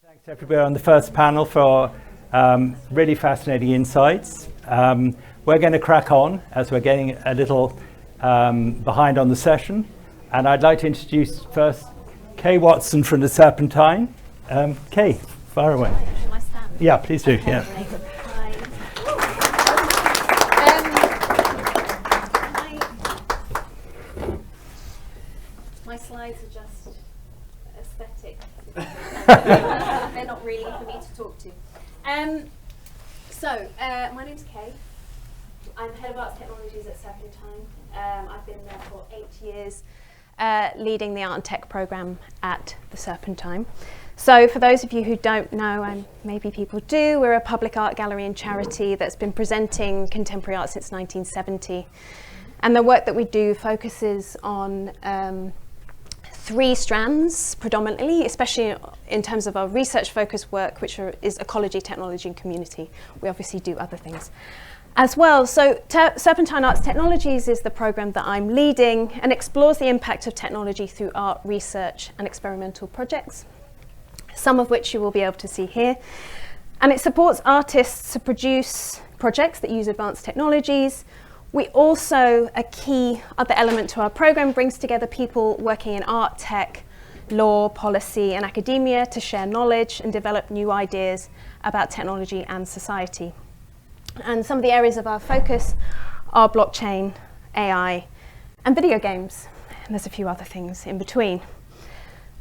Thanks everybody on the first panel for really fascinating insights. We're going to crack on as we're getting a little behind on the session. And I'd like to introduce first Kay Watson from the Serpentine. Kay, fire away. Shall I stand? Yeah, please do. Okay. Yeah. My slides are just aesthetic. They're not really for me to talk to. My name's Kay. I'm Head of Arts Technologies at Serpentine. I've been there for 8 years, leading the Art and Tech programme at the Serpentine. So for those of you who don't know, and maybe people do, we're a public art gallery and charity that's been presenting contemporary art since 1970. And the work that we do focuses on 3 strands predominantly, especially in terms of our research-focused work, which is ecology, technology, and community. We obviously do other things as well. So Serpentine Arts Technologies is the program that I'm leading and explores the impact of technology through art research and experimental projects, some of which you will be able to see here. And it supports artists to produce projects that use advanced technologies. We also, a key other element to our program, brings together people working in art, tech, law, policy, and academia to share knowledge and develop new ideas about technology and society. And some of the areas of our focus are blockchain, AI, and video games. And there's a few other things in between.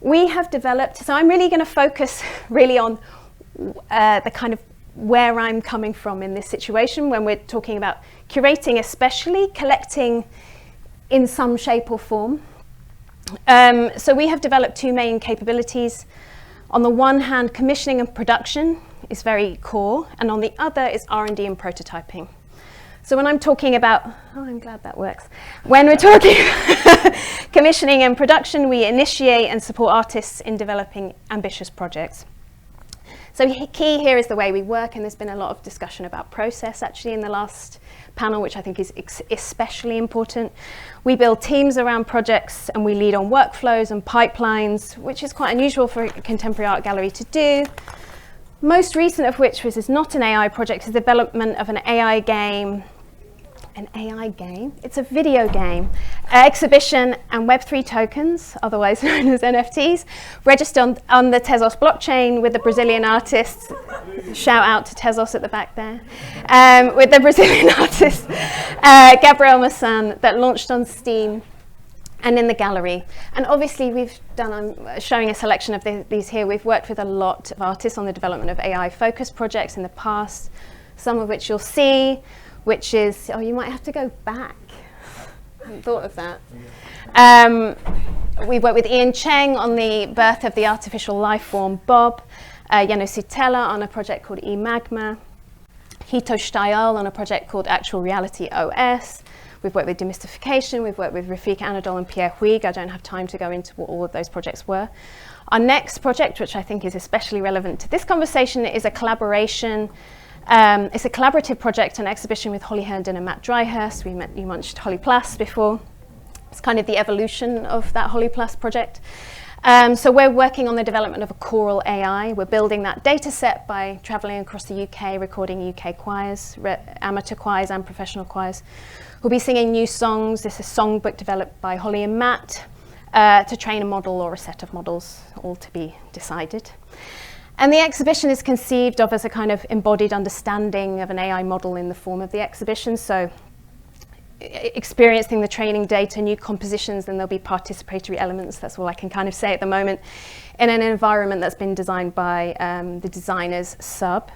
We have developed, so I'm really going to focus really on the kind of where I'm coming from in this situation when we're talking about curating, especially collecting in some shape or form. So we have developed 2 main capabilities. On the one hand, commissioning and production is very core, and on the other is R&D and prototyping. So when I'm talking about, I'm glad that works. When we're talking commissioning and production, we initiate and support artists in developing ambitious projects. So key here is the way we work, and there's been a lot of discussion about process actually in the last panel, which I think is especially important. We build teams around projects and we lead on workflows and pipelines, which is quite unusual for a contemporary art gallery to do. Most recent of which is not an AI project, is the development of an AI game. An AI game? It's a video game, exhibition and Web3 tokens, otherwise known as NFTs, registered on the Taex blockchain with the Brazilian artists. Shout out to Taex at the back there. With the Brazilian artist, Gabriel Mercer, that launched on Steam and in the gallery. And obviously we've done, I'm showing a selection of these here. We've worked with a lot of artists on the development of AI-focused projects in the past, some of which you'll see, which is, you might have to go back. I hadn't thought of that. We worked with Ian Cheng on the birth of the artificial life form Bob, Jano Sitella on a project called eMagma, Hito Steyl on a project called Actual Reality OS. We've worked with Demystification, we've worked with Rafik Anadol and Pierre Huyghe. I don't have time to go into what all of those projects were. Our next project, which I think is especially relevant to this conversation, is a collaboration. It's a collaborative project, an exhibition with Holly Herndon and Matt Dryhurst. You mentioned Holly Plus before. It's kind of the evolution of that Holly Plus project. So we're working on the development of a choral AI. We're building that data set by traveling across the UK, recording UK choirs, amateur choirs and professional choirs. We'll be singing new songs. This is a songbook developed by Holly and Matt to train a model or a set of models, all to be decided. And the exhibition is conceived of as a kind of embodied understanding of an AI model in the form of the exhibition. So experiencing the training data, new compositions, then there'll be participatory elements. That's all I can kind of say at the moment, in an environment that's been designed by the designer's sub.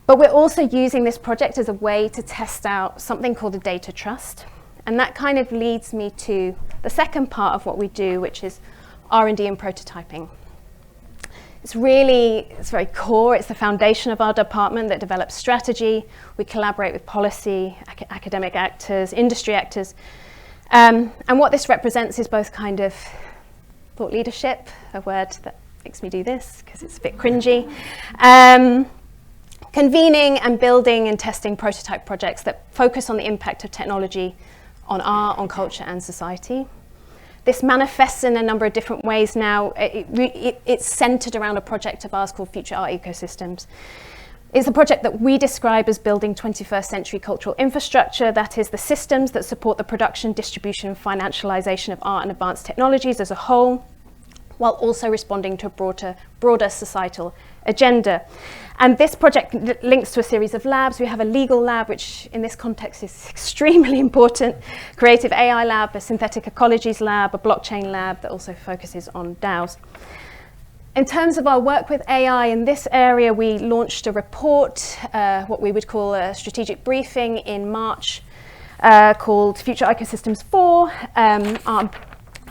But we're also using this project as a way to test out something called a data trust. And that kind of leads me to the second part of what we do, which is R&D and prototyping. It's very core. It's the foundation of our department that develops strategy. We collaborate with policy, academic actors, industry actors. And what this represents is both kind of thought leadership, a word that makes me do this because it's a bit cringy. Convening and building and testing prototype projects that focus on the impact of technology on art, on culture and society. This manifests in a number of different ways now. It's centered around a project of ours called Future Art Ecosystems. It's a project that we describe as building 21st century cultural infrastructure, that is the systems that support the production, distribution and financialization of art and advanced technologies as a whole, while also responding to a broader societal agenda. And this project links to a series of labs. We have a legal lab, which in this context is extremely important, creative AI lab, a synthetic ecologies lab, a blockchain lab that also focuses on DAOs. In terms of our work with AI in this area, we launched a report, what we would call a strategic briefing in March, called Future Ecosystems 4,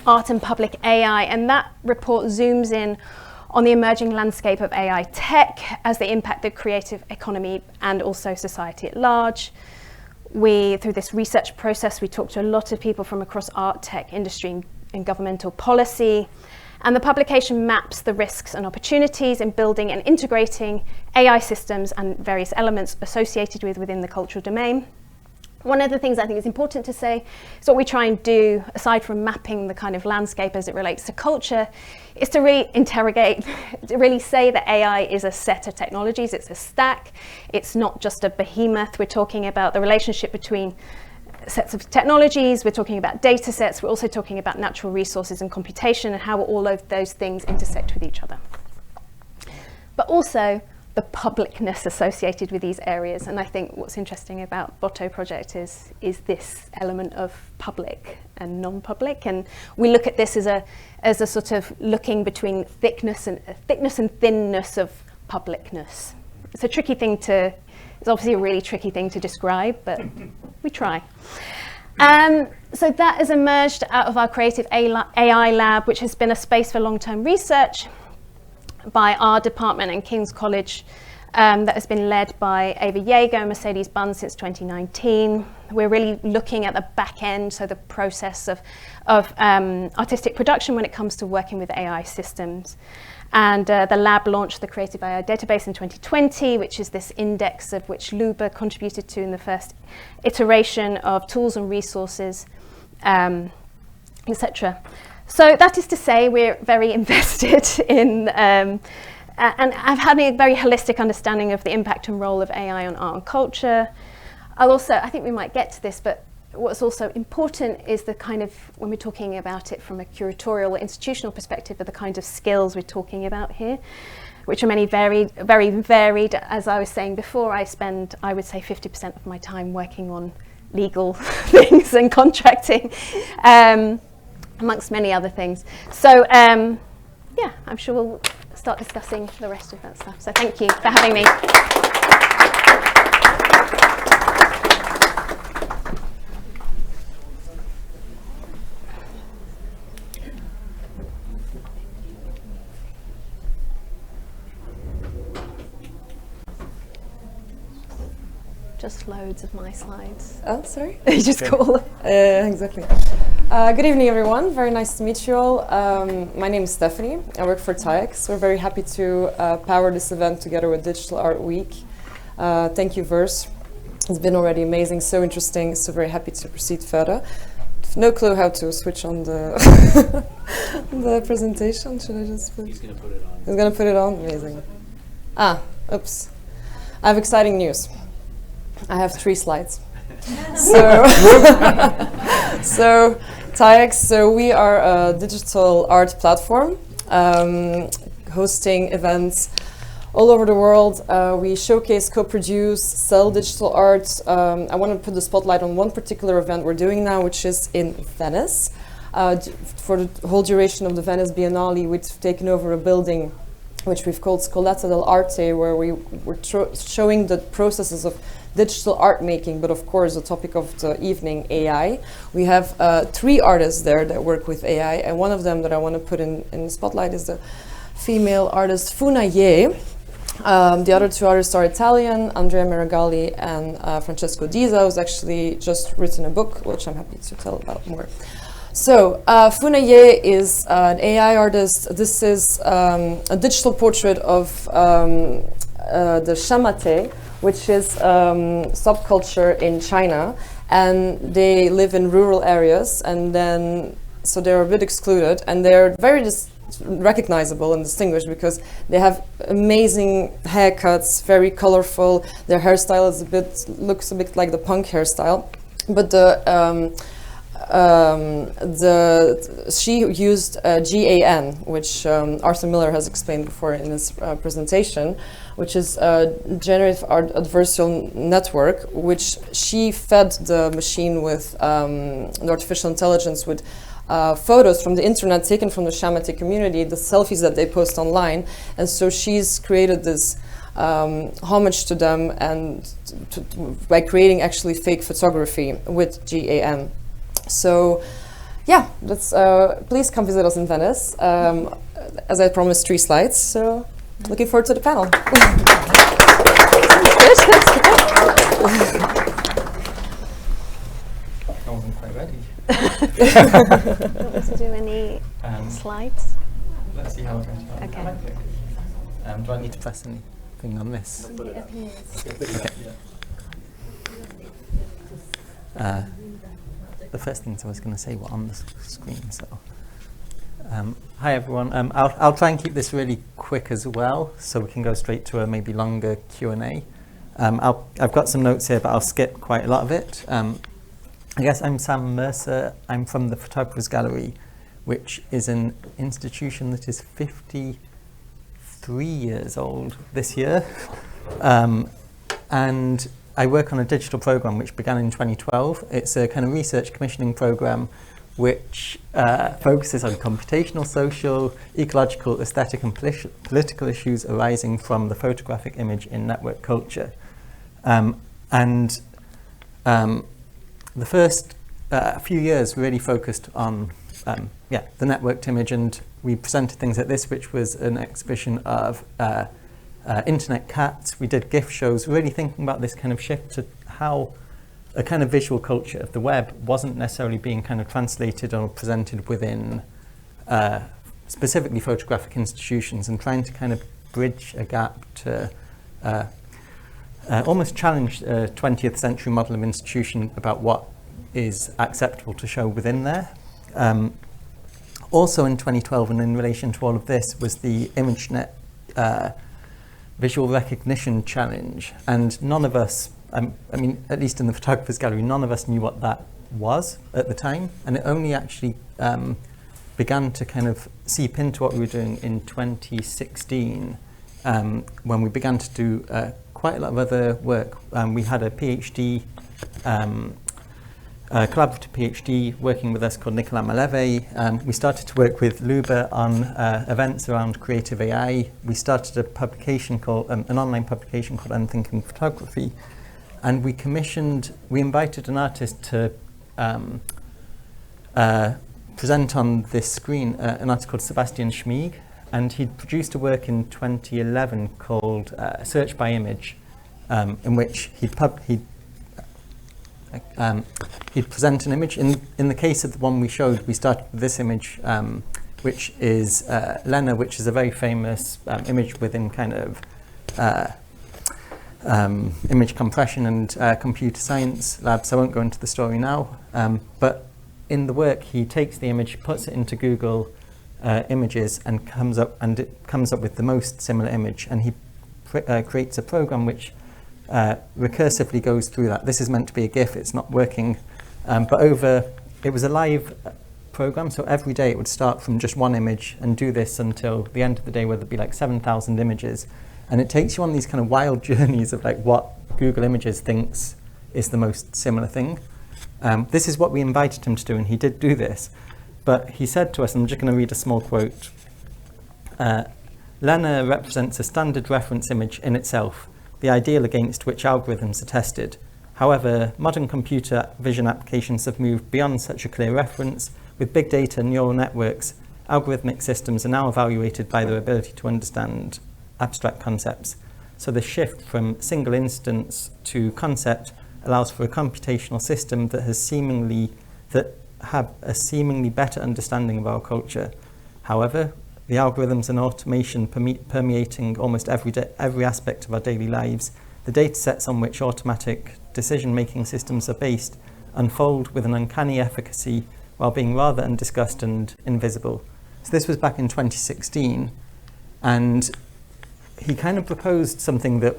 Art and Public AI. And that report zooms in on the emerging landscape of AI tech as they impact the creative economy and also society at large. Through this research process, we talked to a lot of people from across art, tech, industry and governmental policy. And the publication maps the risks and opportunities in building and integrating AI systems and various elements associated within the cultural domain. One of the things I think is important to say is what we try and do, aside from mapping the kind of landscape as it relates to culture, is to really interrogate, to really say that AI is a set of technologies, it's a stack, it's not just a behemoth. We're talking about the relationship between sets of technologies, we're talking about data sets, we're also talking about natural resources and computation and how all of those things intersect with each other. But also the publicness associated with these areas. And I think what's interesting about Botto project is this element of public and non-public. And we look at this as a sort of looking between thickness and thinness of publicness. It's obviously a really tricky thing to describe, but we try. So that has emerged out of our creative AI lab, which has been a space for long-term research by our department and King's College, that has been led by Ava Yeager and Mercedes Bunn since 2019. We're really looking at the back end, so the process of artistic production when it comes to working with AI systems. And the lab launched the Creative AI database in 2020, which is this index of which Luba contributed to in the first iteration of tools and resources, etc. So that is to say, we're very invested in and I've had a very holistic understanding of the impact and role of AI on art and culture. I think we might get to this, but what's also important is the kind of, when we're talking about it from a curatorial or institutional perspective, are the kind of skills we're talking about here, which are many very varied. As I was saying before, I spend, I would say, 50% of my time working on legal things and contracting, amongst many other things. So yeah, I'm sure we'll start discussing the rest of that stuff. So thank you for having me. Just loads of my slides. Oh, sorry? You just call them. Exactly. Good evening, everyone. Very nice to meet you all. My name is Stefanie. I work for Taex. We're very happy to power this event together with Digital Art Week. Thank you, Verse. It's been already amazing, so interesting, so very happy to proceed further. No clue how to switch on the the presentation. Should I just put? He's going to put it on. He's going to put it on? Amazing. Oops. I have exciting news. I have 3 slides. So Taex, so we are a digital art platform hosting events all over the world. We showcase, co-produce, sell digital art. I want to put the spotlight on one particular event we're doing now, which is in Venice. For the whole duration of the Venice Biennale, we've taken over a building which we've called Scoletta dell'Arte, where we're showing the processes of digital art making, but of course the topic of the evening, AI. We have 3 artists there that work with AI, and one of them that I want to put in the spotlight is the female artist Funa Ye. The other 2 artists are Italian, Andrea Meragalli and Francesco Disa, who's actually just written a book, which I'm happy to tell about more. So, Funa Ye is an AI artist. This is a digital portrait of the Shamate, which is subculture in China, and they live in rural areas, and then so they're a bit excluded, and they're very recognizable and distinguished because they have amazing haircuts, very colorful. Their hairstyle is looks a bit like the punk hairstyle, but she used GAN, which Arthur Miller has explained before in his presentation, which is a generative adversarial network, which she fed the machine with the artificial intelligence with photos from the internet taken from the shamanic community, the selfies that they post online, and so she's created this homage to them and by creating actually fake photography with GAN. So yeah, that's please come visit us in Venice. As I promised, 3 slides, so looking forward to the panel. I wasn't quite ready. Want to do any slides? Let's see how it goes. Okay. Do I need to press anything on this? Okay. The first things I was going to say were on the screen. So, hi everyone. I'll try and keep this really quick as well, so we can go straight to a maybe longer Q&A. I've got some notes here, but I'll skip quite a lot of it. I guess I'm Sam Mercer. I'm from the Photographers Gallery, which is an institution that is 53 years old this year. And I work on a digital program which began in 2012. It's a kind of research commissioning program which focuses on computational, social, ecological, aesthetic and political issues arising from the photographic image in network culture. The first few years really focused on the networked image, and we presented things like this, which was an exhibition of internet cats. We did GIF shows, really thinking about this kind of shift to how a kind of visual culture of the web wasn't necessarily being kind of translated or presented within specifically photographic institutions, and trying to kind of bridge a gap to almost challenge a 20th century model of institution about what is acceptable to show within there. Also in 2012, and in relation to all of this, was the ImageNet Visual Recognition Challenge, and none of us, I mean, at least in the Photographers Gallery, none of us knew what that was at the time, and it only actually began to kind of seep into what we were doing in 2016, when we began to do quite a lot of other work. We had a PhD, collaborative PhD working with us called Nicolas Maleve. We started to work with Luba on events around creative AI. We started a publication called, an online publication called Unthinking Photography. And we invited an artist to present on this screen, an artist called Sebastian Schmieg. And he'd produced a work in 2011 called Search by Image, in which he'd present an image. In the case of the one we showed, we started with this image, which is Lena, which is a very famous image within kind of image compression and computer science labs. I won't go into the story now, but in the work he takes the image, puts it into Google Images, and it comes up with the most similar image, and he creates a program which recursively goes through that. This is meant to be a GIF, it's not working, but it was a live program, so every day it would start from just one image and do this until the end of the day, where there'd be like 7,000 images. And it takes you on these kind of wild journeys of like what Google Images thinks is the most similar thing. This is what we invited him to do, and he did do this. But he said to us, and I'm just going to read a small quote, Lena represents a standard reference image in itself, the ideal against which algorithms are tested. However, modern computer vision applications have moved beyond such a clear reference. With big data and neural networks, algorithmic systems are now evaluated by their ability to understand abstract concepts. So the shift from single instance to concept allows for a computational system that have a seemingly better understanding of our culture. However, the algorithms and automation permeating almost every aspect of our daily lives, the data sets on which automatic decision-making systems are based, unfold with an uncanny efficacy while being rather undiscussed and invisible. So this was back in 2016, and he kind of proposed something that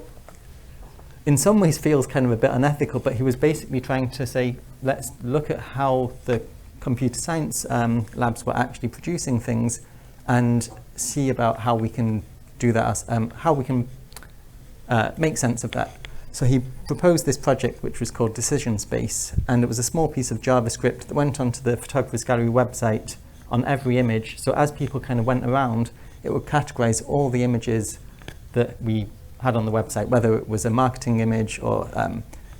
in some ways feels kind of a bit unethical, but he was basically trying to say, let's look at how the computer science labs were actually producing things and see about how we can do that, how we can make sense of that. So he proposed this project which was called Decision Space, and it was a small piece of JavaScript that went onto the Photographer's Gallery website on every image. So as people kind of went around, it would categorize all the images that we had on the website, whether it was a marketing image or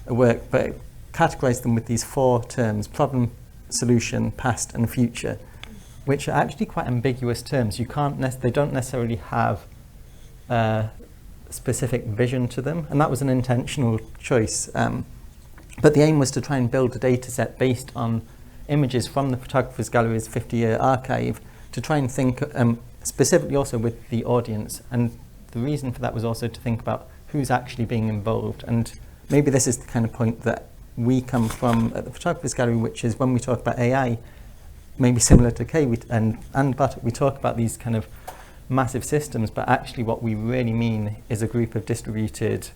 a work, but it categorized them with these 4 terms: problem, solution, past, and future, which are actually quite ambiguous terms. You can't they don't necessarily have specific vision to them, and that was an intentional choice. But the aim was to try and build a data set based on images from the Photographer's Gallery's 50-year archive, to try and think specifically also with the audience. And the reason for that was also to think about who's actually being involved. And maybe this is the kind of point that we come from at the Photographer's Gallery, which is when we talk about AI, maybe similar to Kay and Bartek, we talk about these kind of massive systems, but actually what we really mean is a group of distributed,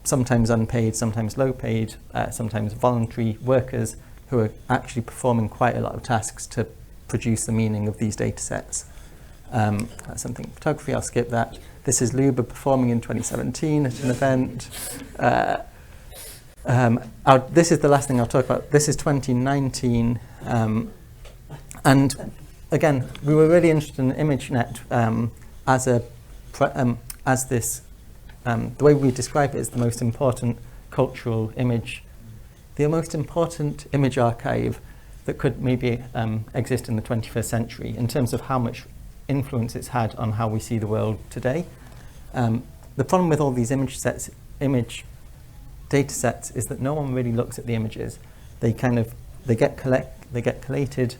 sometimes unpaid, sometimes low paid, sometimes voluntary workers who are actually performing quite a lot of tasks to produce the meaning of these data sets. That's something in photography, I'll skip that. This is Luba performing in 2017 at an event. This is the last thing I'll talk about. This is 2019. And again, we were really interested in ImageNet the way we describe it is the most important cultural image, the most important image archive that could maybe exist in the 21st century in terms of how much influence it's had on how we see the world today. The problem with all these image data sets is that no one really looks at the images. They get collated,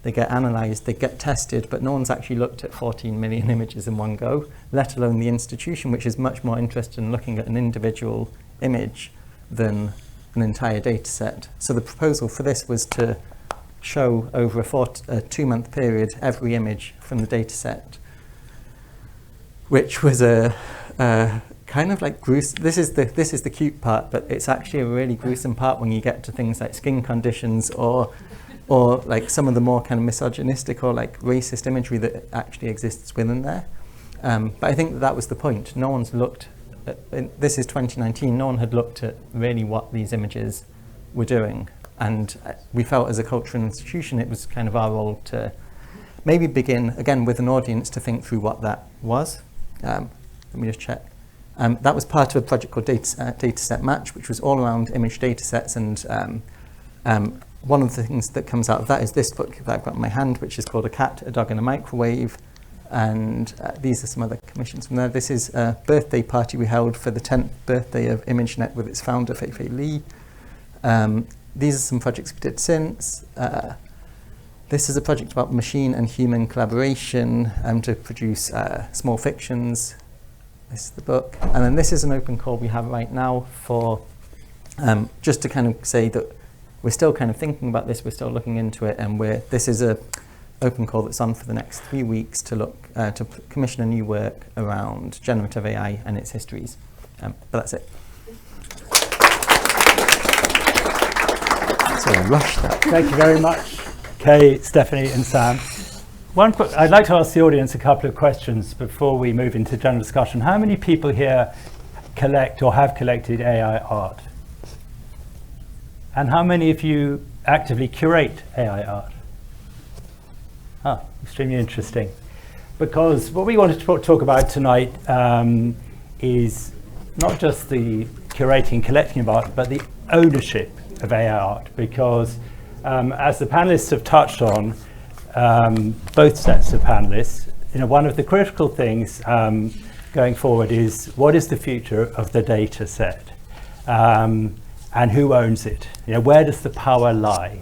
they get analysed, they get tested, but no one's actually looked at 14 million images in one go, let alone the institution, which is much more interested in looking at an individual image than an entire data set. So the proposal for this was to show over a 2-month period every image from the data set, which was a kind of like gruesome. This is the cute part, but it's actually a really gruesome part when you get to things like skin conditions or like some of the more kind of misogynistic or like racist imagery that actually exists within there. But I think that was the point. No one's looked at, this is 2019, no one had looked at really what these images were doing. And we felt as a cultural institution, it was kind of our role to maybe begin, again, with an audience to think through what that was. Let me just check. That was part of a project called Dataset Match, which was all around image data sets. And one of the things that comes out of that is this book that I've got in my hand, which is called A Cat, a Dog in a Microwave. And these are some other commissions from there. This is a birthday party we held for the 10th birthday of ImageNet with its founder, Fei-Fei Li. These are some projects we did since. This is a project about machine and human collaboration to produce small fictions. This is the book. And then this is an open call we have right now for just to kind of say that we're still kind of thinking about this, we're still looking into it, and this is a open call that's on for the next 3 weeks to look to commission a new work around generative AI and its histories. But that's it. So I rushed that. Thank you very much, Kay, Stefanie, and Sam. I'd like to ask the audience a couple of questions before we move into general discussion. How many people here collect or have collected AI art? And how many of you actively curate AI art? Extremely interesting. Because what we wanted to talk about tonight is not just the curating and collecting of art, but the ownership of AI art. Because as the panelists have touched on, both sets of panelists, one of the critical things going forward is what is the future of the data set? And who owns it? Where does the power lie?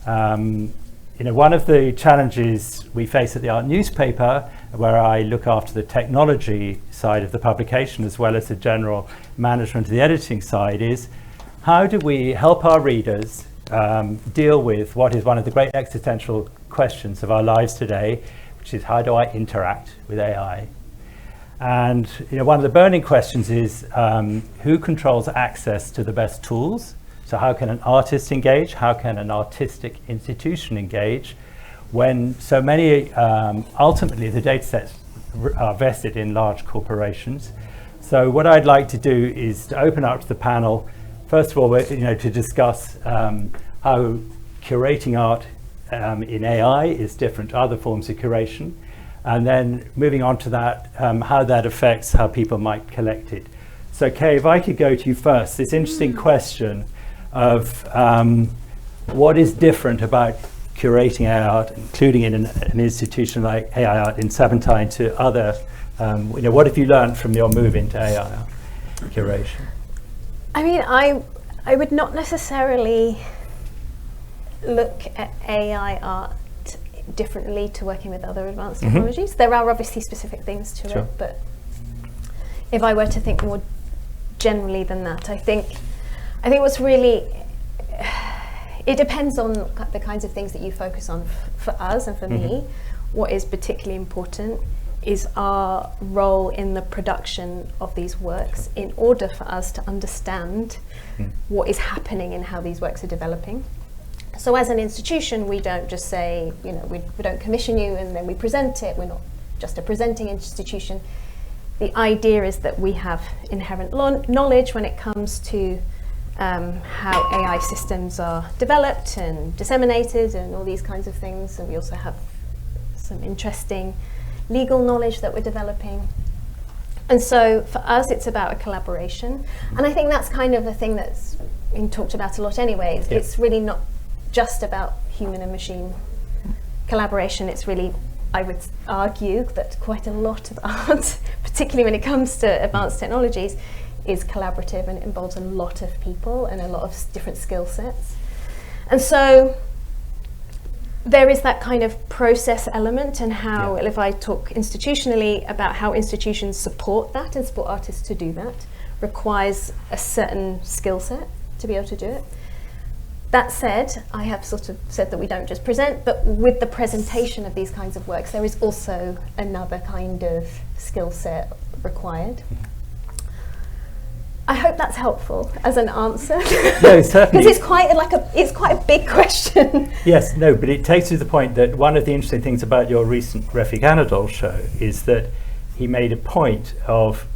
One of the challenges we face at the Art Newspaper, where I look after the technology side of the publication as well as the general management of the editing side, is how do we help our readers deal with what is one of the great existential questions of our lives today, which is how do I interact with AI? And one of the burning questions is who controls access to the best tools? So how can an artist engage? How can an artistic institution engage when so many, ultimately the data sets are vested in large corporations? So what I'd like to do is to open up to the panel, first of all, to discuss how curating art in AI is different to other forms of curation. And then moving on to that, how that affects how people might collect it. So Kay, if I could go to you first, this interesting question of what is different about curating AI art, including in an institution like AI Art in Serpentine to other, what have you learned from your move into AI art curation? I mean, I would not necessarily look at AI art differently to working with other advanced technologies. There are obviously specific things to it, but if I were to think more generally than that, I think what's really, it depends on the kinds of things that you focus on. For us and for me, what is particularly important is our role in the production of these works in order for us to understand what is happening and how these works are developing. So as an institution, we don't just say, we don't commission you and then we present it. We're not just a presenting institution. The idea is that we have inherent knowledge when it comes to how AI systems are developed and disseminated and all these kinds of things. And we also have some interesting legal knowledge that we're developing. And so for us, it's about a collaboration. And I think that's kind of the thing that's been talked about a lot anyway. It's really not just about human and machine collaboration. It's really, I would argue that quite a lot of art, particularly when it comes to advanced technologies, is collaborative and it involves a lot of people and a lot of different skill sets. And so there is that kind of process element and how, if I talk institutionally about how institutions support that and support artists to do that, requires a certain skill set to be able to do it. That said, I have sort of said that we don't just present, but with the presentation of these kinds of works, there is also another kind of skill set required. I hope that's helpful as an answer. No, certainly. Because it's quite a big question. Yes, no, but it takes you to the point that one of the interesting things about your recent Refik Anadol show is that he made a point of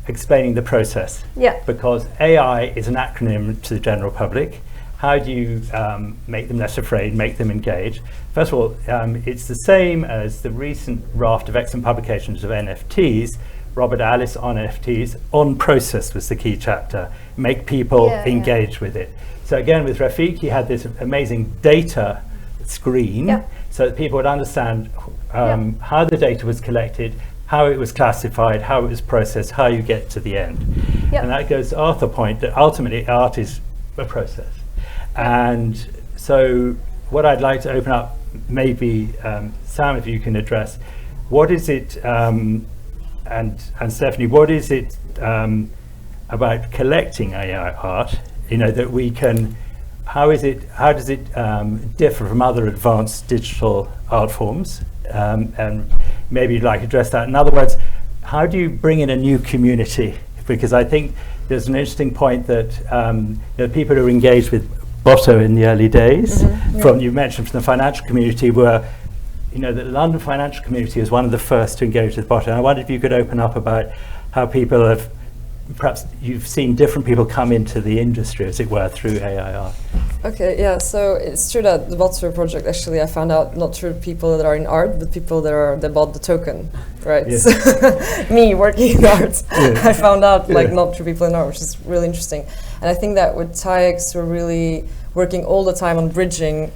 explaining the process. Yeah. Because AI is an acronym to the general public. How do you make them less afraid, make them engage? First of all, it's the same as the recent raft of excellent publications of NFTs. Robert Alice on NFTs, on process was the key chapter. Make people engage with it. So again, with Refik, he had this amazing data screen so that people would understand how the data was collected, how it was classified, how it was processed, how you get to the end. And that goes to Arthur's point that ultimately art is a process. And so what I'd like to open up, maybe Sam, if you can address, what is it, and Stefanie, what is it about collecting AI art, that we can, how does it differ from other advanced digital art forms? And maybe you'd like to address that. In other words, how do you bring in a new community? Because I think there's an interesting point that people who are engaged with Botto in the early days, you mentioned from the financial community, were, the London financial community is one of the first to engage with Botto. And I wondered if you could open up about how people have, perhaps you've seen different people come into the industry, as it were, through AI art. Okay, yeah, so it's true that the Botto project, actually, I found out not through people that are in art, but people that bought the token, right? Yes. So me working in art, I found out not through people in art, which is really interesting. And I think that with Taex, we're really working all the time on bridging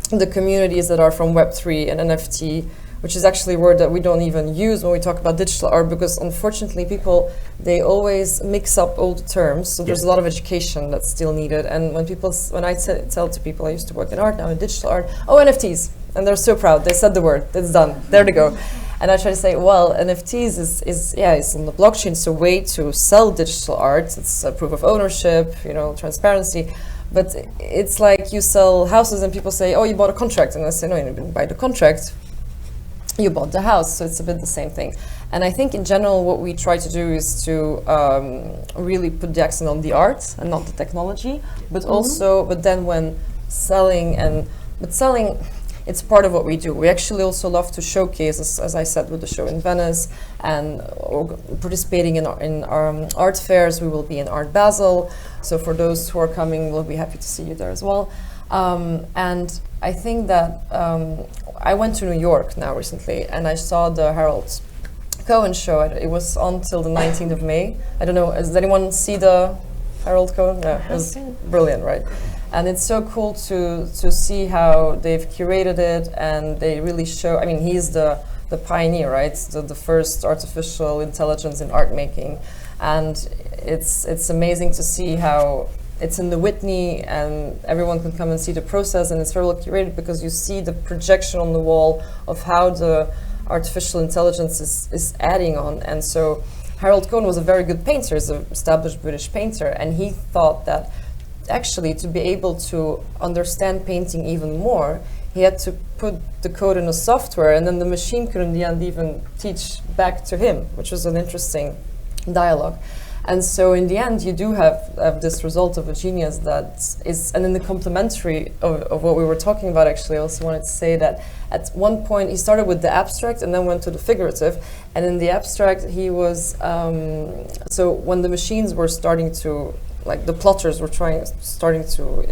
the communities that are from Web3 and NFT, which is actually a word that we don't even use when we talk about digital art, because unfortunately people, they always mix up all the terms. So there's a lot of education that's still needed. And when I tell to people, I used to work in art, now in digital art, oh, NFTs. And they're so proud. They said the word, it's done, there they go. And I try to say, well, NFTs is on the blockchain. It's a way to sell digital art. It's a proof of ownership, transparency. But it's like you sell houses and people say, oh, you bought a contract. And I say, no, you didn't buy the contract. You bought the house. So it's a bit the same thing. And I think in general, what we try to do is to really put the accent on the art and not the technology. But but then when selling, it's part of what we do. We actually also love to showcase, as I said, with the show in Venice and participating in art fairs. We will be in Art Basel. So for those who are coming, we'll be happy to see you there as well. And I think that I went to New York now recently, and I saw the Harold Cohen show. It was on till the 19th of May. I don't know, does anyone see the Harold Cohen? Yeah, it was brilliant, right? And it's so cool to see how they've curated it, and they really show, I mean, he's the pioneer, right? The first artificial intelligence in art making. And it's amazing to see how it's in the Whitney and everyone can come and see the process, and it's very well curated because you see the projection on the wall of how the artificial intelligence is adding on. And so Harold Cohen was a very good painter, he's an established British painter, and he thought that actually to be able to understand painting even more, he had to put the code in a software, and then the machine could in the end even teach back to him, which was an interesting dialogue. And so in the end, you do have this result of a genius that is, and in the complementary of what we were talking about, actually, I also wanted to say that at one point he started with the abstract and then went to the figurative. And in the abstract, he was, so when the machines were starting to, like the plotters were starting to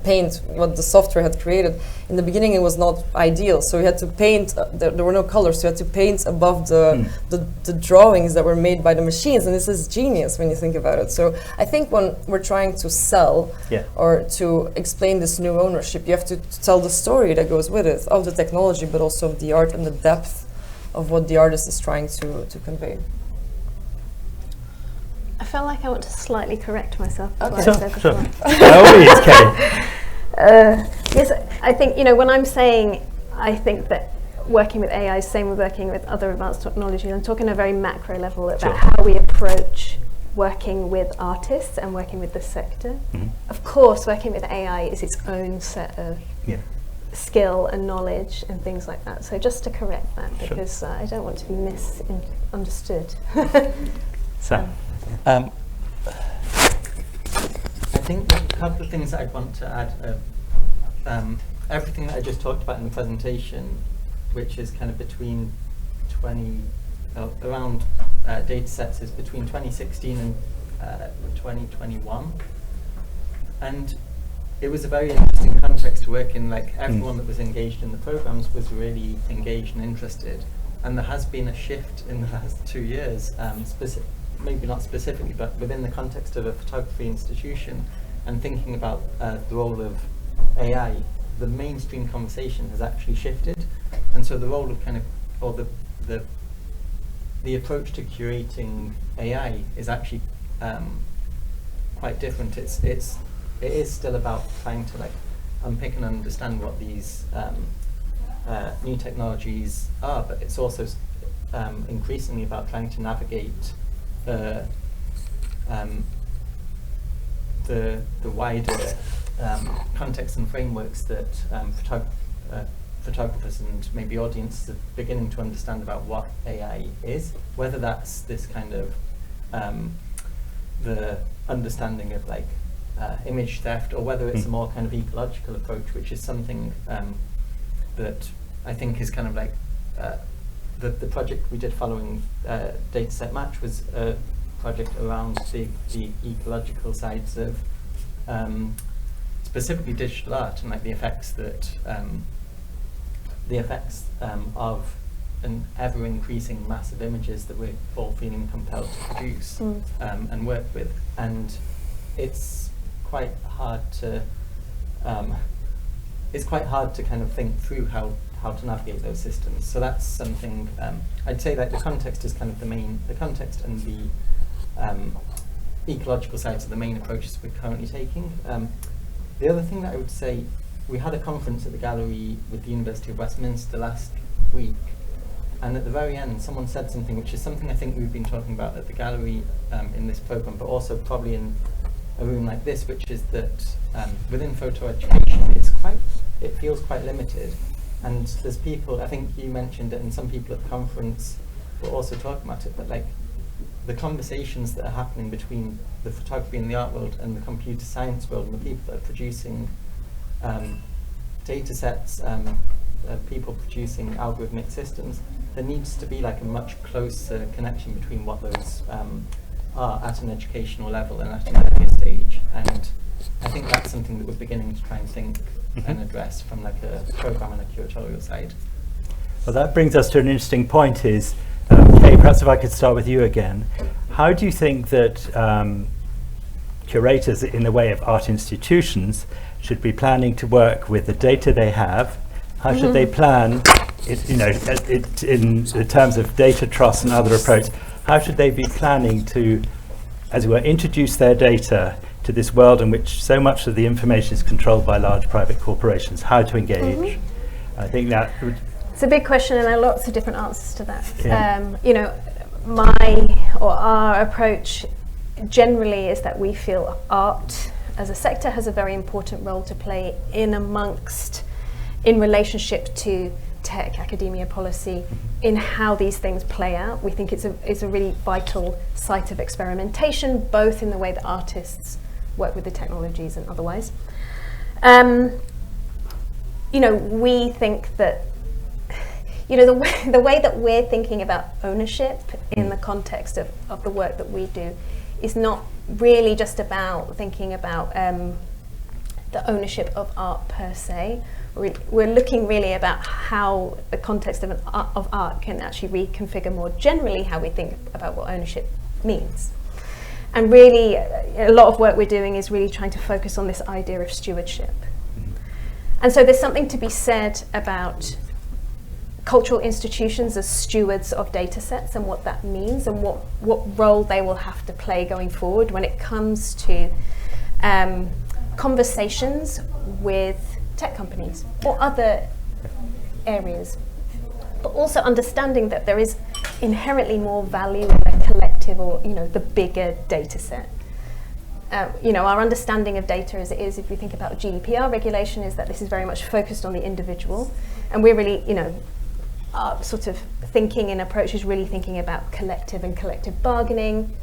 paint what the software had created. In the beginning, it was not ideal, so you had to paint. There were no colors, so you had to paint above the drawings that were made by the machines. And this is genius when you think about it. So I think when we're trying to sell or to explain this new ownership, you have to tell the story that goes with it of the technology, but also of the art and the depth of what the artist is trying to convey. I feel like I want to slightly correct myself. Okay. Sure. Always, Kate. Yes, I think, when I'm saying I think that working with AI is the same with working with other advanced technology, I'm talking at a very macro level about how we approach working with artists and working with the sector. Of course, working with AI is its own set of skill and knowledge and things like that. So just to correct that, because I don't want to be misunderstood. Sam. I think a couple of things that I'd want to add are everything that I just talked about in the presentation, which is kind of between around data sets is between 2016 and 2021. And it was a very interesting context to work in. Like everyone that was engaged in the programs was really engaged and interested. And there has been a shift in the last 2 years, maybe not specifically, but within the context of a photography institution and thinking about the role of AI, the mainstream conversation has actually shifted. And so the role of the approach to curating AI is actually quite different. It is still about trying to unpick and understand what these new technologies are, but it's also increasingly about trying to navigate the wider context and frameworks that photographers and maybe audiences are beginning to understand about what AI is, whether that's this kind of the understanding of image theft, or whether it's a more kind of ecological approach, which is something that I think is kind of the project we did following Dataset Match was a project around the ecological sides of specifically digital art and the effects that of an ever increasing mass of images that we're all feeling compelled to produce and work with. And it's quite hard to kind of think through how to navigate those systems. So that's something I'd say that the context is kind of the context and the ecological sides are the main approaches we're currently taking. The other thing that I would say, we had a conference at the gallery with the University of Westminster last week, And at the very end, someone said something, which is something I think we've been talking about at the gallery in this program, but also probably in a room like this, which is that within photo education, it feels quite limited. And there's people, I think you mentioned it, and some people at the conference were also talking about it, but like the conversations that are happening between the photography and the art world and the computer science world and the people that are producing data sets, people producing algorithmic systems, there needs to be like a much closer connection between what those are at an educational level and at an earlier stage. And I think that's something that we're beginning to try and think and address from like a program and a curatorial side. Well, that brings us to an interesting point is, Kay, perhaps if I could start with you again. How do you think that curators in the way of art institutions should be planning to work with the data they have? How should they plan it, in terms of data trust and other approach? How should they be planning to, as it were, introduce their data to this world in which so much of the information is controlled by large private corporations? How to engage? I think that it's a big question, and there are lots of different answers to that. Yeah. Our approach generally is that we feel art as a sector has a very important role to play in relationship to tech, academia, policy, in how these things play out. We think it's a really vital site of experimentation, both in the way that artists work with the technologies and otherwise. We think that the way that we're thinking about ownership in the context of the work that we do is not really just about thinking about the ownership of art per se. We're looking really about how the context of art can actually reconfigure more generally how we think about what ownership means. And really, a lot of work we're doing is really trying to focus on this idea of stewardship. And so there's something to be said about cultural institutions as stewards of data sets and what that means and what role they will have to play going forward when it comes to conversations with tech companies or other areas, but also understanding that there is inherently more value in a collective or the bigger data set. Our understanding of data as it is, if we think about GDPR regulation, is that this is very much focused on the individual, and we're really, our sort of thinking and approach is really thinking about collective and collective bargaining.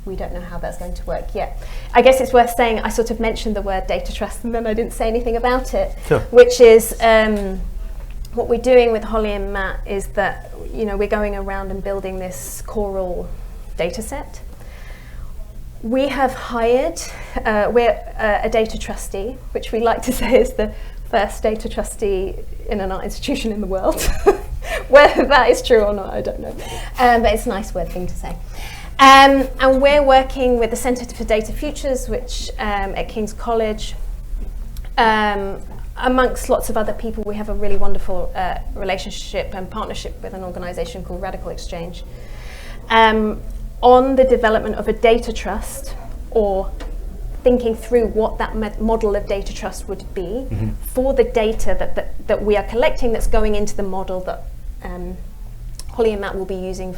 We don't know how that's going to work yet. I guess it's worth saying, I sort of mentioned the word data trust and then I didn't say anything about it, sure. Which is what we're doing with Holly and Matt is that, we're going around and building this choral data set. We have hired, we're a data trustee, which we like to say is the first data trustee in an art institution in the world. Whether that is true or not, I don't know. But it's a nice word thing to say. And we're working with the Centre for Data Futures, which at King's College, amongst lots of other people, we have a really wonderful relationship and partnership with an organisation called Radical Exchange on the development of a data trust, or thinking through what that model of data trust would be for the data that we are collecting that's going into the model that Holly and Matt will be using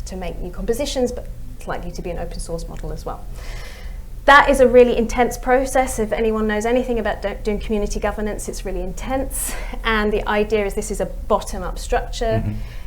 to make new compositions, but it's likely to be an open source model as well. That is a really intense process. If anyone knows anything about doing community governance, it's really intense. And the idea is this is a bottom-up structure.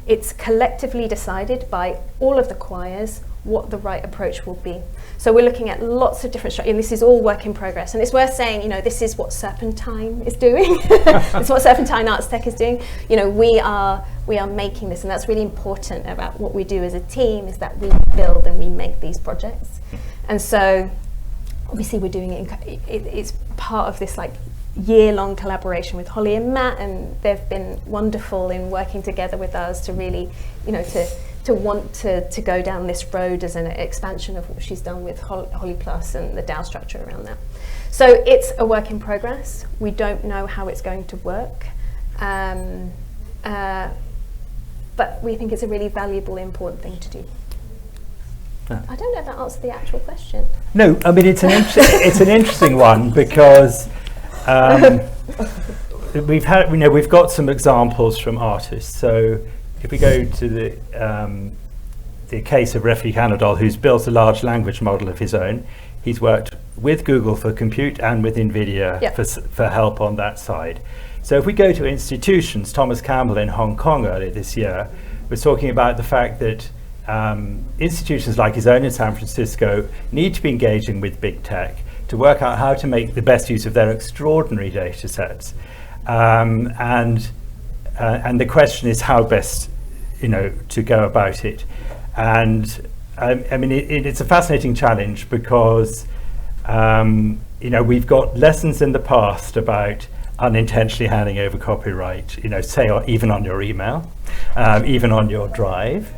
It's collectively decided by all of the choirs what the right approach will be. So we're looking at lots of different structures, and this is all work in progress. And it's worth saying, this is what Serpentine is doing. It's what Serpentine Arts Tech is doing. We are making this, and that's really important about what we do as a team, is that we build and we make these projects. And so obviously we're doing it, it's part of this year-long collaboration with Holly and Matt, and they've been wonderful in working together with us to really, to want to go down this road as an expansion of what she's done with Holly Plus and the DAO structure around that. So it's a work in progress. We don't know how it's going to work, but we think it's a really valuable, important thing to do. I don't know if that answered the actual question. No, I mean it's an interesting one because we've got some examples from artists. So if we go to the case of Refik Anadol, who's built a large language model of his own, he's worked with Google for compute and with NVIDIA for help on that side. So if we go to institutions, Thomas Campbell in Hong Kong earlier this year was talking about the fact that institutions like his own in San Francisco need to be engaging with big tech to work out how to make the best use of their extraordinary data sets. And the question is how best, to go about it. And I mean, it's a fascinating challenge because, we've got lessons in the past about unintentionally handing over copyright, say even on your email, even on your drive.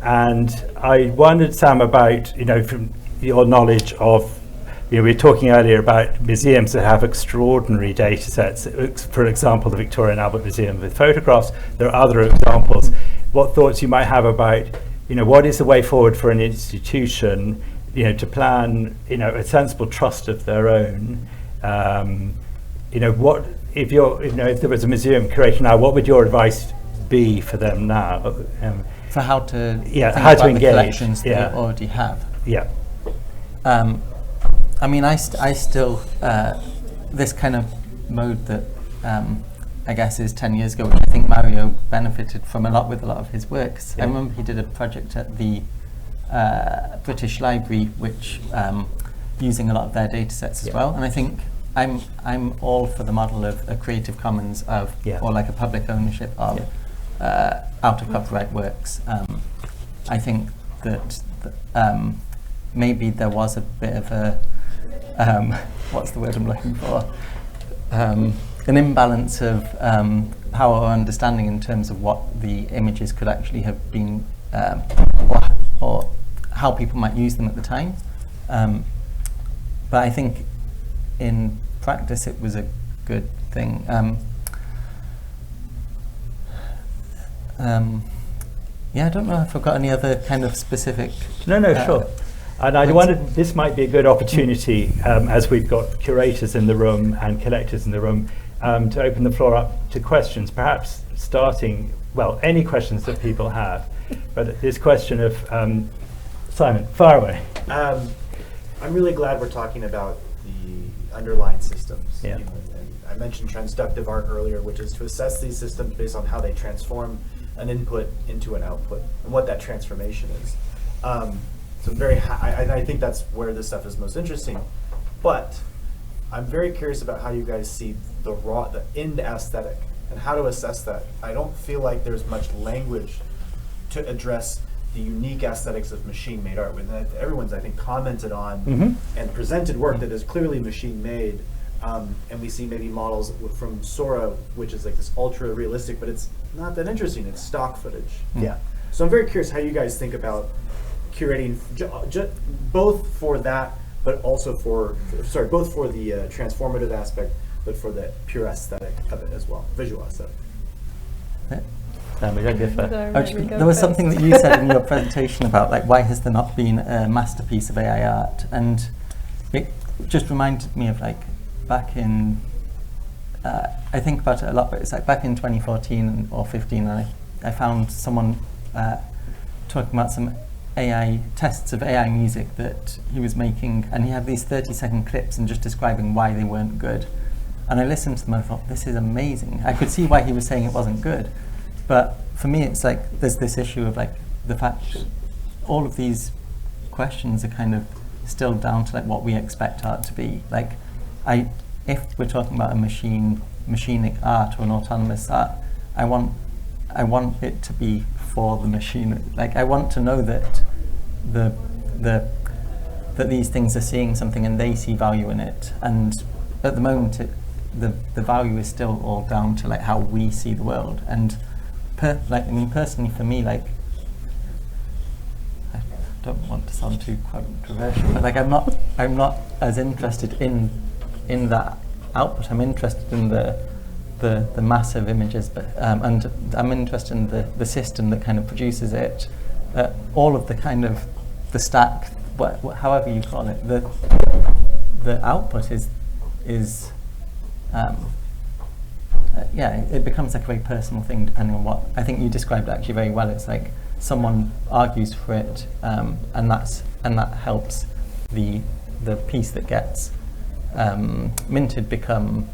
And I wondered, Sam, about, from your knowledge of, we were talking earlier about museums that have extraordinary data sets. For example, the Victoria and Albert Museum with photographs. There are other examples. What thoughts you might have about, what is the way forward for an institution, to plan, a sensible trust of their own. What if if there was a museum curator now, what would your advice be for them now? For how to how to engage the collections they already have. Yeah. I mean, I still this kind of mode that I guess is 10 years ago, which I think Mario benefited from a lot with a lot of his works. I remember he did a project at the British Library, which using a lot of their data sets as well. And I think I'm all for the model of a Creative Commons or like a public ownership of out of copyright works. I think that maybe there was a bit of a what's the word I'm looking for? An imbalance of power or understanding in terms of what the images could actually have been, or how people might use them at the time. But I think in practice it was a good thing. I don't know if I've got any other kind of specific... No, sure. And I wondered, this might be a good opportunity, as we've got curators in the room and collectors in the room, to open the floor up to questions, perhaps starting, any questions that people have. But this question of, Simon, fire away. I'm really glad we're talking about the underlying systems. Yeah. And I mentioned transductive art earlier, which is to assess these systems based on how they transform an input into an output and what that transformation is. So I think that's where this stuff is most interesting. But I'm very curious about how you guys see the end aesthetic and how to assess that. I don't feel like there's much language to address the unique aesthetics of machine-made art. Everyone's, I think, commented on and presented work that is clearly machine-made, and we see maybe models from Sora, which is like this ultra-realistic, but it's not that interesting. It's stock footage. Yeah. So I'm very curious how you guys think about curating, both for that, but also both for the transformative aspect, but for the pure aesthetic of it as well, visual aesthetic. There was something that you said in your presentation about why has there not been a masterpiece of AI art, and it just reminded me of back in I think about it a lot, but it's back in 2014 or 15, and I found someone talking about some AI tests of AI music that he was making, and he had these 30-second clips and just describing why they weren't good. And I listened to them and I thought, this is amazing. I could see why he was saying it wasn't good. But for me, it's there's this issue of the fact that all of these questions are kind of still down to what we expect art to be. If we're talking about a machinic art or an autonomous art, I want it to be for the machine. I want to know that that these things are seeing something and they see value in it. And at the moment, the value is still all down to how we see the world. And personally for me, I don't want to sound too controversial, but I'm not as interested in that output. I'm interested in the massive images, but and I'm interested in the system that kind of produces it. All of the kind of the stack, however you call it, the output is it becomes like a very personal thing depending on what. I think you described it actually very well. It's like someone argues for it, and that helps the piece that gets minted become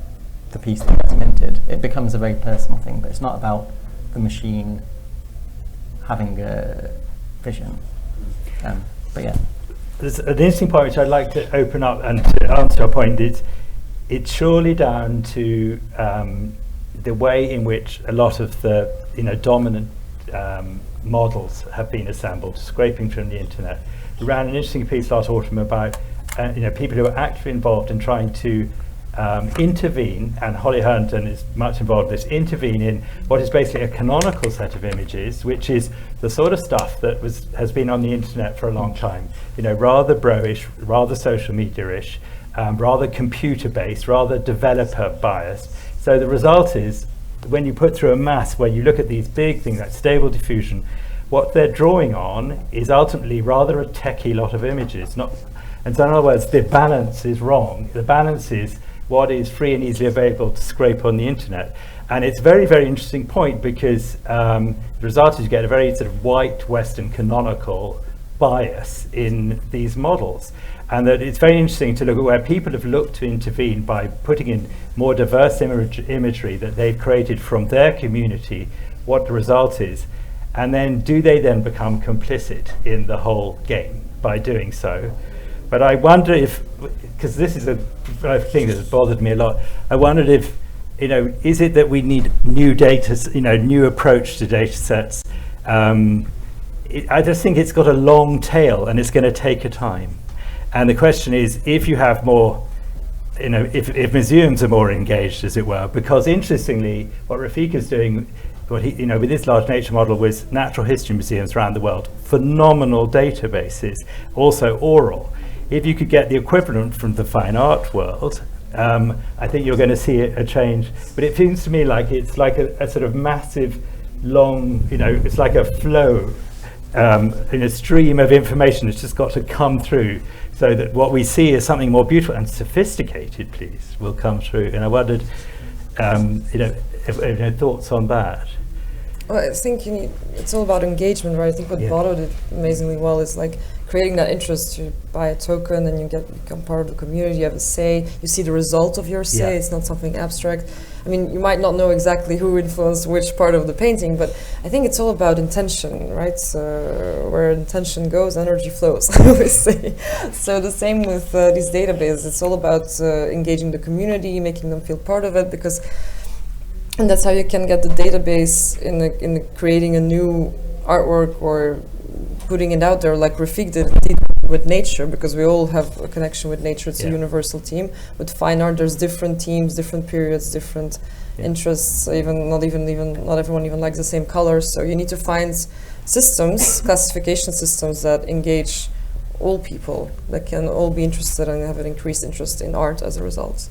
the piece that gets minted. It becomes a very personal thing, but it's not about the machine having a vision. But yeah. There's an interesting point which I'd like to open up and to answer a point. It's surely down to the way in which a lot of the dominant models have been assembled, scraping from the internet. We ran an interesting piece last autumn about people who are actively involved in trying to intervene, and Holly Herndon is much involved in this, intervene in what is basically a canonical set of images, which is the sort of stuff that has been on the internet for a long time, rather bro-ish, rather social media-ish, rather computer-based, rather developer-biased. So the result is, when you put through a mass where you look at these big things like stable diffusion, what they're drawing on is ultimately rather a techie lot of images. And so in other words, the balance is wrong. The balance is what is free and easily available to scrape on the internet. And it's a very, very interesting point, because the result is you get a very sort of white Western canonical bias in these models. And that it's very interesting to look at where people have looked to intervene by putting in more diverse imagery that they've created from their community, what the result is. And then do they then become complicit in the whole game by doing so? But I wonder if, because this is a thing that has bothered me a lot, I wondered if, is it that we need new data, new approach to data sets? I just think it's got a long tail and it's going to take a time. And the question is, if you have more, if museums are more engaged, as it were, because interestingly, what Rafik is doing, with this large nature model was natural history museums around the world, phenomenal databases, also oral. If you could get the equivalent from the fine art world, I think you're going to see a change. But it seems to me like it's like a sort of massive, long, it's like a flow in a stream of information that's just got to come through, so that what we see is something more beautiful and sophisticated, please, will come through. And I wondered, if thoughts on that. Well, I think it's all about engagement, right? I think what Bodo did amazingly well is like creating that interest. You buy a token and you become part of the community, you have a say, you see the result of your say, it's not something abstract. I mean, you might not know exactly who influenced which part of the painting, but I think it's all about intention, right? So where intention goes, energy flows, I always say. So the same with these databases, it's all about engaging the community, making them feel part of it, and that's how you can get the database in creating a new artwork or putting it out there, like Rafik did with nature, because we all have a connection with nature. It's a universal theme. With fine art, there's different themes, different periods, different interests. Not everyone even likes the same colors. So you need to find systems, classification systems that engage all people, that can all be interested and have an increased interest in art as a result.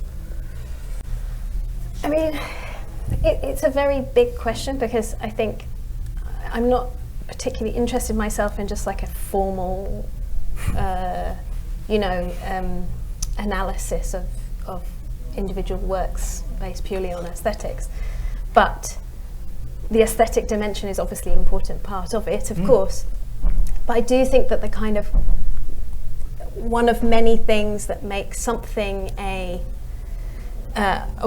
I mean, it's a very big question, because I think I'm not particularly interested myself in just like a formal, analysis of individual works based purely on aesthetics. But the aesthetic dimension is obviously an important part of it, of course. But I do think that the kind of one of many things that makes something a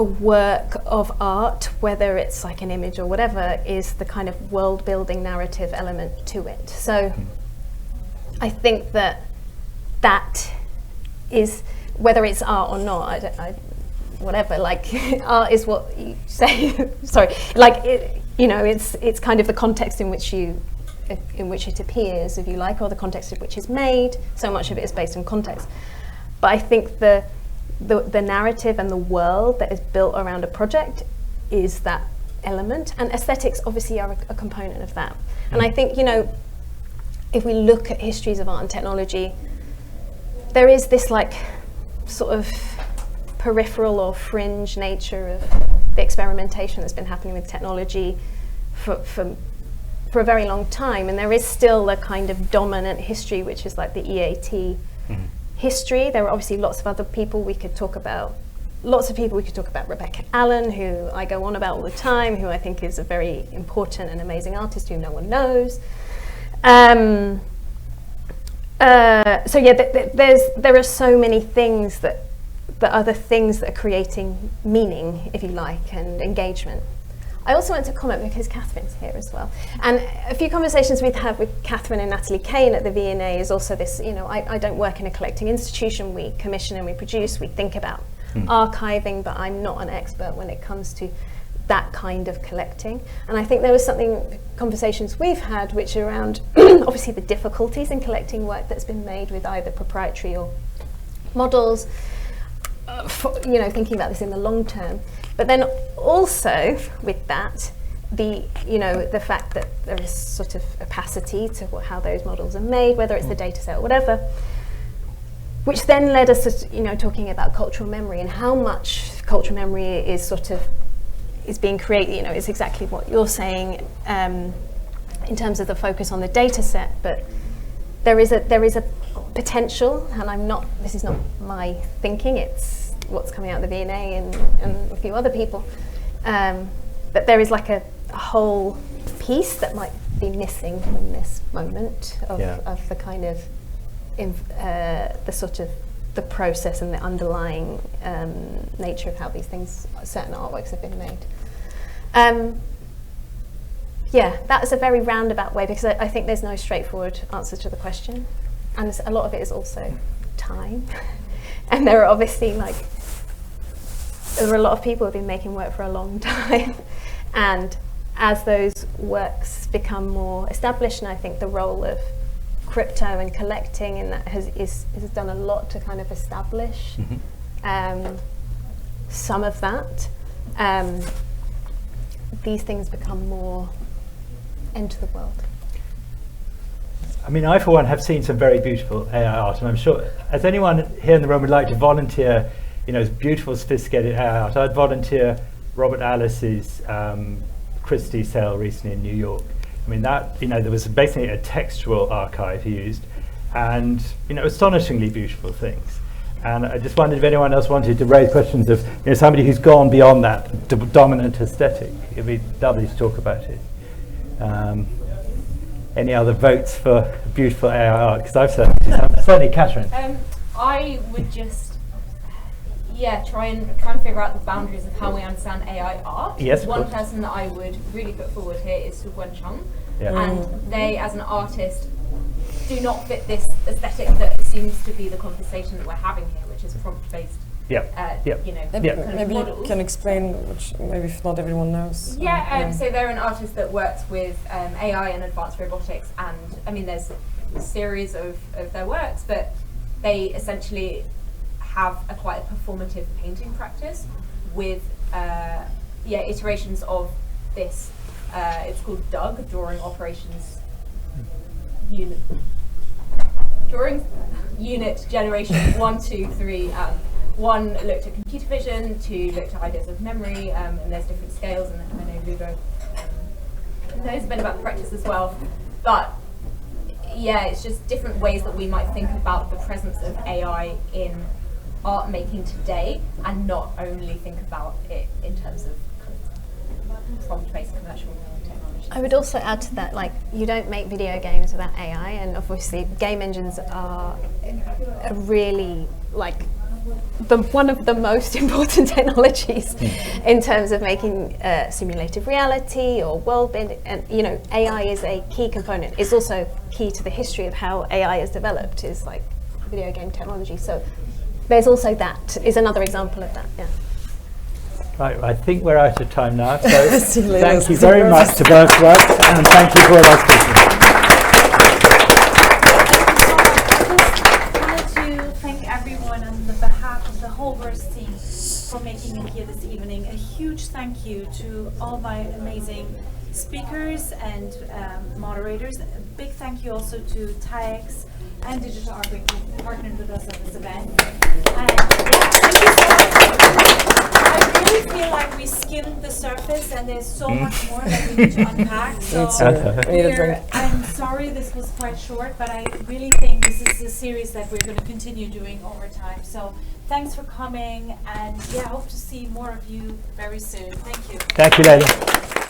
work of art, whether it's like an image or whatever, is the kind of world building narrative element to it. So I think that is, whether it's art or not, whatever, like art is what you say, sorry, like it's kind of the context in which it appears, if you like, or the context in which it's made. So much of it is based on context. But I think the narrative and the world that is built around a project is that element, and aesthetics obviously are a component of that. And I think, if we look at histories of art and technology, there is this like sort of peripheral or fringe nature of the experimentation that's been happening with technology for a very long time, and there is still a kind of dominant history, which is like the EAT history. There are obviously lots of other people we could talk about lots of people. We could talk about Rebecca Allen, who I go on about all the time, who I think is a very important and amazing artist who no one knows. So yeah, there are so many things that are the things that are creating meaning, if you like, and engagement. I also want to comment because Catherine's here as well. And a few conversations we've had with Catherine and Natalie Kane at the V&A is also this, you know, I don't work in a collecting institution. We commission and we produce, we think about archiving, but I'm not an expert when it comes to that kind of collecting. And I think there was conversations we've had which are around obviously the difficulties in collecting work that's been made with either proprietary or models, you know, thinking about this in the long term. But then also with that, the fact that there is sort of opacity to how those models are made, whether it's the data set or whatever, which then led us to, you know, talking about cultural memory and how much cultural memory is being created. You know, it's exactly what you're saying in terms of the focus on the data set, but there is a potential, and this is not my thinking, it's what's coming out of the V&A and a few other people, that there is like a whole piece that might be missing from this moment of the kind of the sort of the process and the underlying nature of how these things, certain artworks have been made. Yeah, that is a very roundabout way, because I think there's no straightforward answer to the question, and a lot of it is also time. And there are obviously there are a lot of people who have been making work for a long time, and as those works become more established, and I think the role of crypto and collecting in that has done a lot to kind of establish some of that. These things become more into the world. I mean, I for one have seen some very beautiful AI art, and I'm sure, as anyone here in the room would like to volunteer, you know, beautiful, sophisticated AI art, I'd volunteer Robert Alice's Christie sale recently in New York. I mean, that, you know, there was basically a textual archive he used, and, you know, astonishingly beautiful things. And I just wondered if anyone else wanted to raise questions of, you know, somebody who's gone beyond that dominant aesthetic. It'd be lovely to talk about it. Any other votes for beautiful AI art? Because I've certainly Catherine. I would just, try and figure out the boundaries of how we understand AI art. Yes, one person that I would really put forward here is Su-Gwen Chung, Yeah. and they, as an artist, do not fit this aesthetic that seems to be the conversation that we're having here, which is prompt-based. You know, Maybe you can explain, which maybe if not everyone knows. So they're an artist that works with AI and advanced robotics, and I mean there's a series of their works, but they essentially have quite a performative painting practice with iterations of this. It's called DUG, Drawing Operations Unit. Drawing Unit Generation 1, 2, 3. One looked at computer vision, 2 looked at ideas of memory, and there's different scales, and I know Ludo knows a bit about the practice as well. But it's just different ways that we might think about the presence of AI in art making today, and not only think about it in terms of prompt-based commercial technology. I would also add to that, you don't make video games without AI, and obviously game engines are a really one of the most important technologies in terms of making simulated reality or world building, and you know, AI is a key component. It's also key to the history of how AI is developed, is video game technology. So there's also that is another example of that. Right, I think we're out of time now, so thank you See very much to both works, and thank you for all our speakers. For making me here this evening. A huge thank you to all my amazing speakers and moderators. A big thank you also to Taex and Digital Art Week for partnering with us on this event. And thank you so much. I really feel like we skimmed the surface, and there's so much more that we need to unpack. So I'm sorry sorry this was quite short, but I really think this is a series that we're going to continue doing over time. So thanks for coming, and yeah, hope to see more of you very soon. Thank you. Thank you, Leila.